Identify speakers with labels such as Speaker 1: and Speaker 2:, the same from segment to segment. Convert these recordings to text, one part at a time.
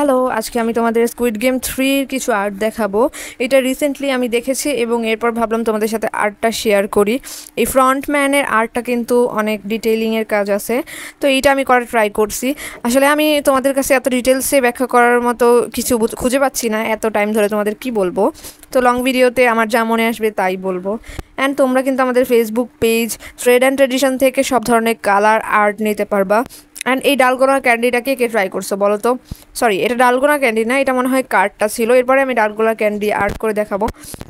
Speaker 1: Hello, আজকে আমি তোমাদের স্কুইড গেম 3 এর কিছু আর্ট দেখাবো। এটা রিসেন্টলি আমি দেখেছি এবং এরপর ভাবলাম তোমাদের সাথে আর্টটা শেয়ার করি। এই ফ্রন্টম্যানের আর্টটা কিন্তু অনেক ডিটেইলিংয়ের কাজ আছে, তো এইটা আমি করার ট্রাই করছি। আসলে আমি তোমাদের কাছে এত ডিটেলসে ব্যাখ্যা করার মতো কিছু খুঁজে পাচ্ছি না এত টাইম ধরে তোমাদের কি বলবো। তো লং ভিডিওতে আমার যা মনে আসবে তাই বলবো। অ্যান্ড তোমরা কিন্তু আমাদের Facebook page trade and tradition থেকে সব ধরনের কালার আর্ট নিতে পারবা। অ্যান্ড এই ডালগোনা ক্যান্ডিটাকে কে ট্রাই করছো বলো তো? সরি, এটা ডালগোনা ক্যান্ডি না, এটা মনে হয় কার্ডটা ছিল। এরপরে আমি ডালগোনা ক্যান্ডি আর্ট করে দেখাবো।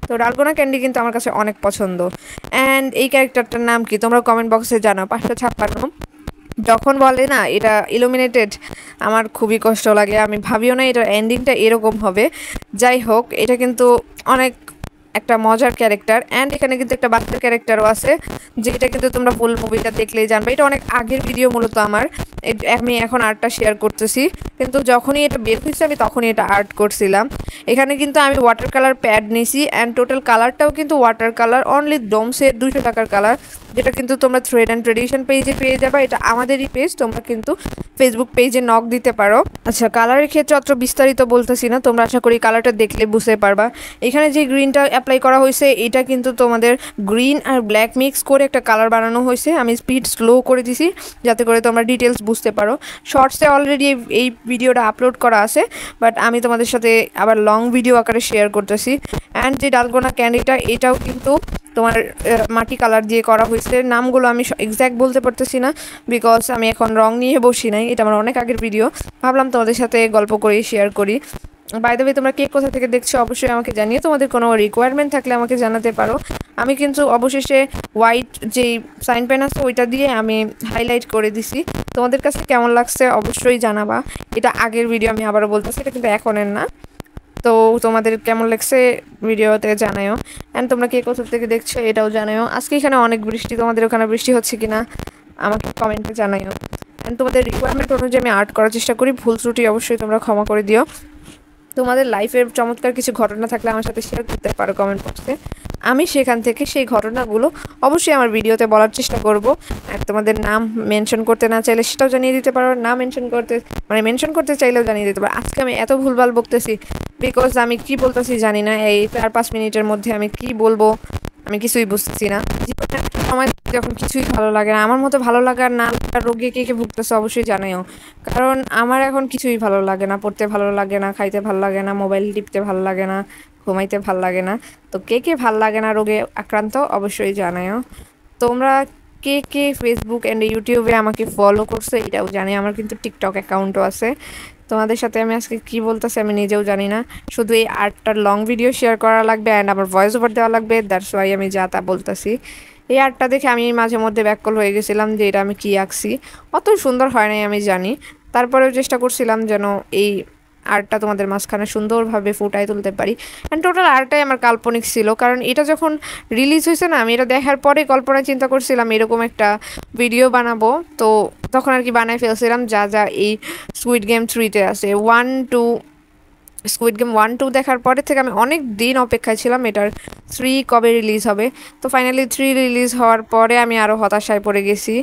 Speaker 1: তো ডালগোনা ক্যান্ডি কিন্তু আমার কাছে অনেক পছন্দ। অ্যান্ড এই ক্যারেক্টারটার নাম কি তোমরা কমেন্ট বক্সে জানাও। 556। যখন বলে না এটা ইলুমিনেটেড, আমার খুবই কষ্ট লাগে। আমি ভাবিও না এটার এন্ডিংটা এরকম হবে। যাই হোক, এটা কিন্তু অনেক একটা মজার ক্যারেক্টার। অ্যান্ড এখানে কিন্তু একটা বাচ্চার ক্যারেক্টারও আছে, যেটা কিন্তু তোমরা ফুল মুভিটা দেখলেই জানবে। এটা অনেক আগের ভিডিও মূলত আমার, আমি এখন আর্টটা শেয়ার করতেছি, কিন্তু যখনই এটা বের হয়েছে আমি তখনই এটা আর্ট করছিলাম। এখানে কিন্তু আমি ওয়াটার কালার প্যাড নিয়েছি অ্যান্ড টোটাল কালারটাও কিন্তু ওয়াটার কালার, অনলি ডোমসের 200 টাকার কালার, যেটা কিন্তু তোমরা থ্রেড অ্যান্ড ট্রেডিশন পেজে পেয়ে যাবে। এটা আমাদেরই পেজ, তোমরা কিন্তু ফেসবুক পেজে নক দিতে পারো। আচ্ছা, কালারের ক্ষেত্রে অত বিস্তারিত বলতেছি না, তোমরা আশা করি কালারটা দেখলে বুঝতে পারবা। এখানে যে গ্রিনটা অ্যাপ্লাই করা হয়েছে এটা কিন্তু তোমাদের গ্রিন আর ব্ল্যাক মিক্স করে একটা কালার বানানো হয়েছে। আমি স্পিড স্লো করে দিছি যাতে করে তোমরা ডিটেলস বুঝতে পারো। শর্টসে অলরেডি এই ভিডিওটা আপলোড করা আছে, বাট আমি তোমাদের সাথে আবার লং ভিডিও আকারে শেয়ার করতেছি। অ্যান্ড যে ডালগোনা ক্যান্ডিটা, এটাও কিন্তু তোমার মাটি কালার দিয়ে করা হয়েছে। নামগুলো আমি এক্স্যাক্ট বলতে পারতেছি না, বিকজ আমি এখন রং নিয়ে বসি নাই। এটা আমার অনেক আগের ভিডিও, ভাবলাম তোমাদের সাথে গল্প করে শেয়ার করি। বাই দ্য ওয়ে, তোমরা কে কোথা থেকে দেখছো অবশ্যই আমাকে জানিয়ে, তোমাদের কোনো রিকোয়ারমেন্ট থাকলে আমাকে জানাতে পারো। আমি কিন্তু অবশেষে হোয়াইট যেই সাইন পেন আছে ওইটা দিয়ে আমি হাইলাইট করে দিছি। তোমাদের কাছে কেমন লাগছে অবশ্যই জানাবা। এটা আগের ভিডিও, আমি আবারও বলতেছি, এটা কিন্তু এখনের না। তো তোমাদের কেমন লাগছে ভিডিওতে জানাও। অ্যান্ড তোমরা কে কোথা থেকে দেখছো এটাও জানাও। আজকে এখানে অনেক বৃষ্টি, তোমাদের ওখানে বৃষ্টি হচ্ছে কি না আমাকে কমেন্টে জানাও। অ্যান্ড তোমাদের রিকোয়ারমেন্ট অনুযায়ী আমি আর্ট করার চেষ্টা করি, ভুল ত্রুটি অবশ্যই তোমরা ক্ষমা করে দিও। তোমাদের লাইফের চমৎকার কিছু ঘটনা থাকলে আমার সাথে শেয়ার করতে পারো কমেন্ট বক্সে। আমি সেখান থেকে সেই ঘটনাগুলো অবশ্যই আমার ভিডিওতে বলার চেষ্টা করব। আর তোমাদের নাম মেনশন করতে না চাইলে সেটাও জানিয়ে দিতে পারো, না মেনশন করতে মেনশন করতে চাইলেও জানিয়ে দিতে পারো। আজকে আমি এত ভুলভাল বকতেছি বিকজ আমি কি বলতেছি জানি না। এই 4-5 মিনিটের মধ্যে আমি কি বলবো আমি কিছুই বুঝতেছি না। জীবনে একটা সময় যখন কিছুই ভালো লাগে না, আমার মতো ভালো লাগার না লাগার রোগে কে কে ভুগতেছে অবশ্যই জানাইও। কারণ আমার এখন কিছুই ভালো লাগে না, পড়তে ভালো লাগে না, খাইতে ভালো লাগে না, মোবাইল টিপতে ভালো লাগে না, ঘুমাইতে ভালো লাগে না। তো কে কে ভালো লাগে না রোগে আক্রান্ত অবশ্যই জানাইও। তোমরা কে কে ফেসবুক অ্যান্ড ইউটিউবে আমাকে ফলো করছে এটাও জানি। আমার কিন্তু টিকটক অ্যাকাউন্টও আছে। তোমাদের সাথে আমি আজকে কি বলতেছি আমি নিজেও জানি না, শুধু এই আর্টটার লং ভিডিও শেয়ার করা লাগবে অ্যান্ড আমার ভয়েস ওভার দেওয়া লাগবে, দ্যাটস ওয়াই আমি যা তা বলতেছি। এই আর্টটা দেখে আমি মাঝে মধ্যে ব্যাককল হয়ে গেছিলাম যে এটা আমি কী আঁকছি। অত সুন্দর হয় নাই আমি জানি, তারপরেও চেষ্টা করছিলাম যেন এই আর্টটা তোমাদের মাঝখানে সুন্দরভাবে ফুটায় তুলতে পারি। অ্যান্ড টোটাল আর্টটাই আমার কাল্পনিক ছিল, কারণ এটা যখন রিলিজ হয়েছে না, আমি এটা দেখার পরে কল্পনায় চিন্তা করছিলাম এরকম একটা ভিডিও বানাবো। তো তখন আর কি বানাই ফেলছিলাম যা যা এই স্কুইড গেম 3-তে আছে। স্কুইড গেম 1-2 দেখার পরে থেকে আমি অনেক দিন অপেক্ষায় ছিলাম এটার 3 কবে রিলিজ হবে। তো ফাইনালি 3 রিলিজ হওয়ার পরে আমি আরও হতাশায় পড়ে গেছি।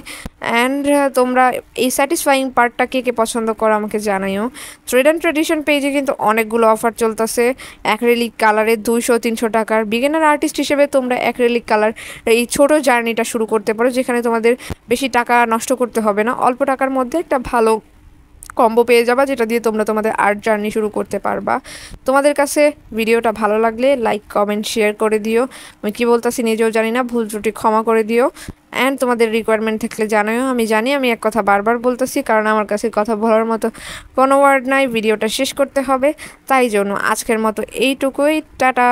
Speaker 1: অ্যান্ড তোমরা এই স্যাটিসফাইং পার্টটা কে কে পছন্দ করো আমাকে জানাইও। ট্রেড অ্যান্ড ট্রেডিশন পেজে কিন্তু অনেকগুলো অফার চলতেছে। অ্যাক্রিলিক কালারে 200-300 টাকার। বিগিনার আর্টিস্ট হিসেবে তোমরা অ্যাক্রিলিক কালার এই ছোটো জার্নিটা শুরু করতে পারো, যেখানে তোমাদের বেশি টাকা নষ্ট করতে হবে না, অল্প টাকার মধ্যে একটা ভালো কম্বো পেয়ে যাবা, যেটা দিয়ে তোমরা তোমাদের আর্ট জার্নি শুরু করতে পারবা। তোমাদের কাছে ভিডিওটা ভালো লাগলে লাইক কমেন্ট শেয়ার করে দিও। আমি কী বলতেছি নিজেও জানি না, ভুল ত্রুটি ক্ষমা করে দিও। অ্যান্ড তোমাদের রিকোয়ারমেন্ট থাকলে জানাও। আমি জানি আমি এক কথা বারবার বলতেছি, কারণ আমার কাছে কথা বলার মতো কোনো ওয়ার্ড নাই, ভিডিওটা শেষ করতে হবে। তাই জন্য আজকের মতো এইটুকুই, টাটা।